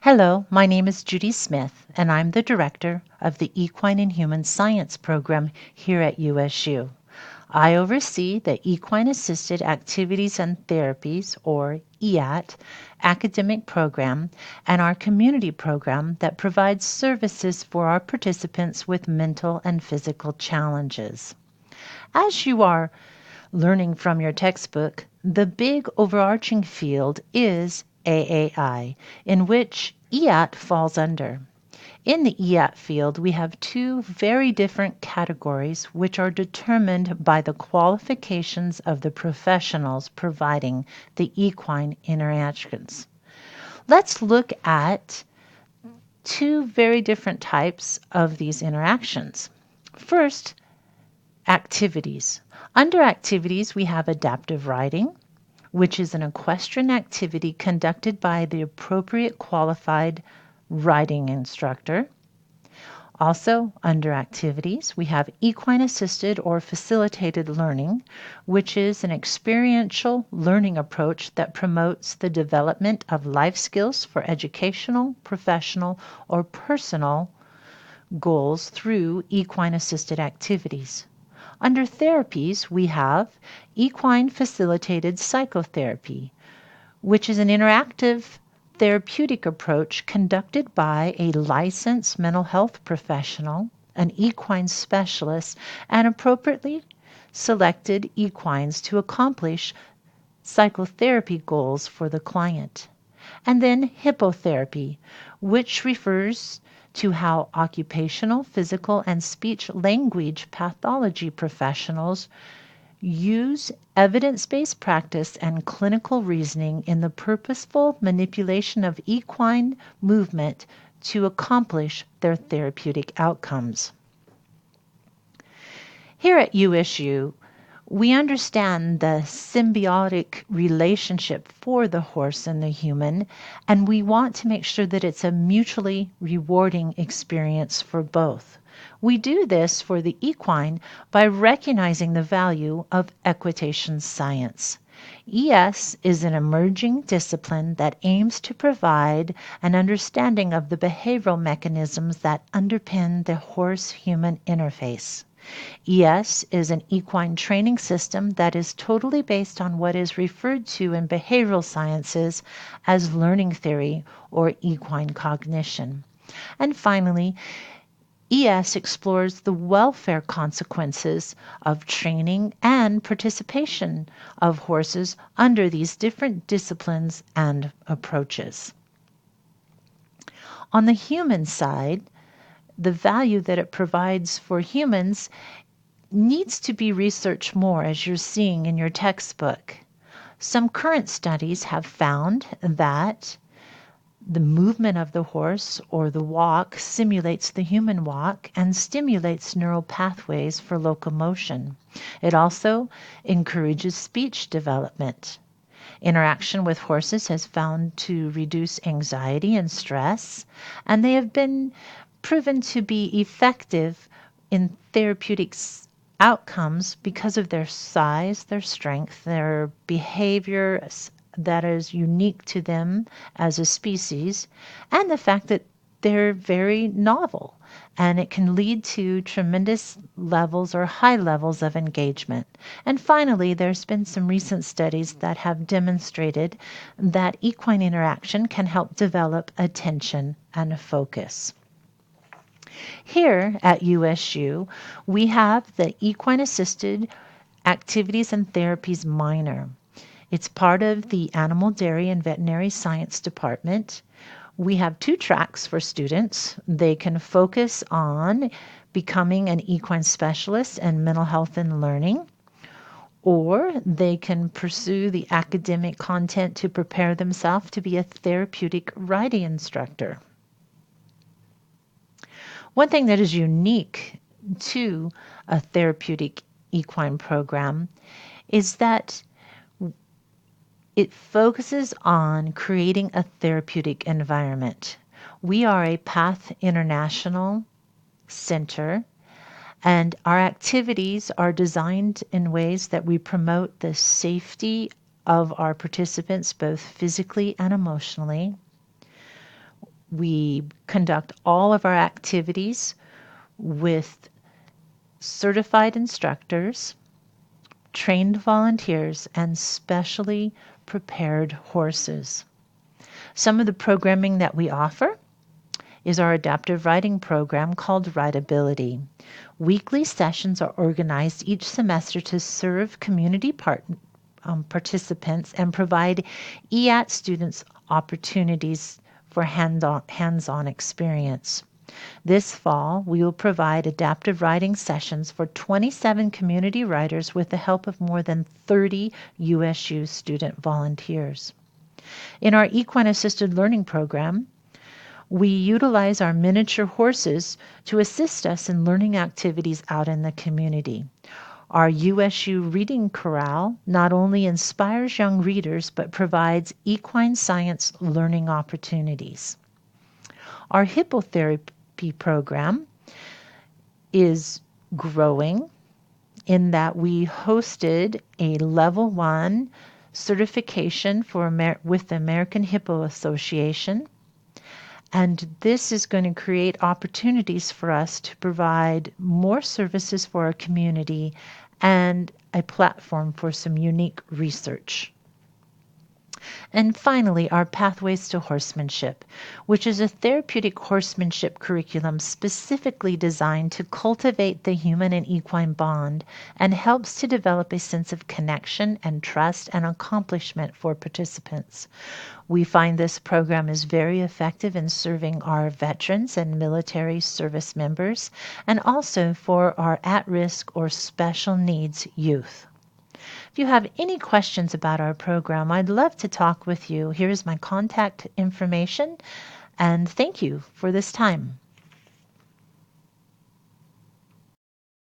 Hello, my name is Judy Smith, and I'm the director of the Equine and Human Science program here at USU. I oversee the Equine Assisted Activities and Therapies, or EAT, academic program and our community program that provides services for our participants with mental and physical challenges. As you are learning from your textbook, the big overarching field is AAI, in which EAT falls under. In the EAT field, we have two very different categories which are determined by the qualifications of the professionals providing the equine interactions. Let's look at two very different types of these interactions. First, activities. Under activities, we have adaptive riding, which is an equestrian activity conducted by the appropriate qualified riding instructor. Also, under activities, we have equine assisted or facilitated learning, which is an experiential learning approach that promotes the development of life skills for educational, professional, or personal goals through equine assisted activities. Under therapies, we have equine facilitated psychotherapy, which is an interactive therapeutic approach conducted by a licensed mental health professional, an equine specialist, and appropriately selected equines to accomplish psychotherapy goals for the client. And then hippotherapy, which refers to how occupational, physical, and speech language pathology professionals use evidence-based practice and clinical reasoning in the purposeful manipulation of equine movement to accomplish their therapeutic outcomes. Here at USU, we understand the symbiotic relationship for the horse and the human, and we want to make sure that it's a mutually rewarding experience for both. We do this for the equine by recognizing the value of equitation science. ES is an emerging discipline that aims to provide an understanding of the behavioral mechanisms that underpin the horse-human interface. ES is an equine training system that is totally based on what is referred to in behavioral sciences as learning theory or equine cognition. And finally, ES explores the welfare consequences of training and participation of horses under these different disciplines and approaches. On the human side, the value that it provides for humans needs to be researched more, as you're seeing in your textbook. Some current studies have found that the movement of the horse or the walk simulates the human walk and stimulates neural pathways for locomotion. It also encourages speech development. Interaction with horses has found to reduce anxiety and stress, and they have been proven to be effective in therapeutic outcomes because of their size, their strength, their behavior that is unique to them as a species, and the fact that they're very novel and it can lead to tremendous levels or high levels of engagement. And finally, there's been some recent studies that have demonstrated that equine interaction can help develop attention and focus. Here at USU, we have the Equine Assisted Activities and Therapies minor. It's part of the Animal Dairy and Veterinary Science Department. We have two tracks for students. They can focus on becoming an equine specialist in mental health and learning, or they can pursue the academic content to prepare themselves to be a therapeutic riding instructor. One thing that is unique to a therapeutic equine program is that it focuses on creating a therapeutic environment. We are a PATH International center, and our activities are designed in ways that we promote the safety of our participants, both physically and emotionally. We conduct all of our activities with certified instructors, trained volunteers, and specially prepared horses. Some of the programming that we offer is our adaptive riding program called Rideability. Weekly sessions are organized each semester to serve community participants and provide EAT students opportunities for hands-on experience. This fall, we will provide adaptive riding sessions for 27 community riders with the help of more than 30 USU student volunteers. In our equine assisted learning program, we utilize our miniature horses to assist us in learning activities out in the community. Our USU Reading Corral not only inspires young readers but provides equine science learning opportunities. Our hippotherapy program is growing in that we hosted a level 1 certification with the American Hippo Association. And this is going to create opportunities for us to provide more services for our community and a platform for some unique research. And finally, our Pathways to Horsemanship, which is a therapeutic horsemanship curriculum specifically designed to cultivate the human and equine bond and helps to develop a sense of connection and trust and accomplishment for participants. We find this program is very effective in serving our veterans and military service members and also for our at-risk or special needs youth. If you have any questions about our program, I'd love to talk with you. Here is my contact information, and thank you for this time.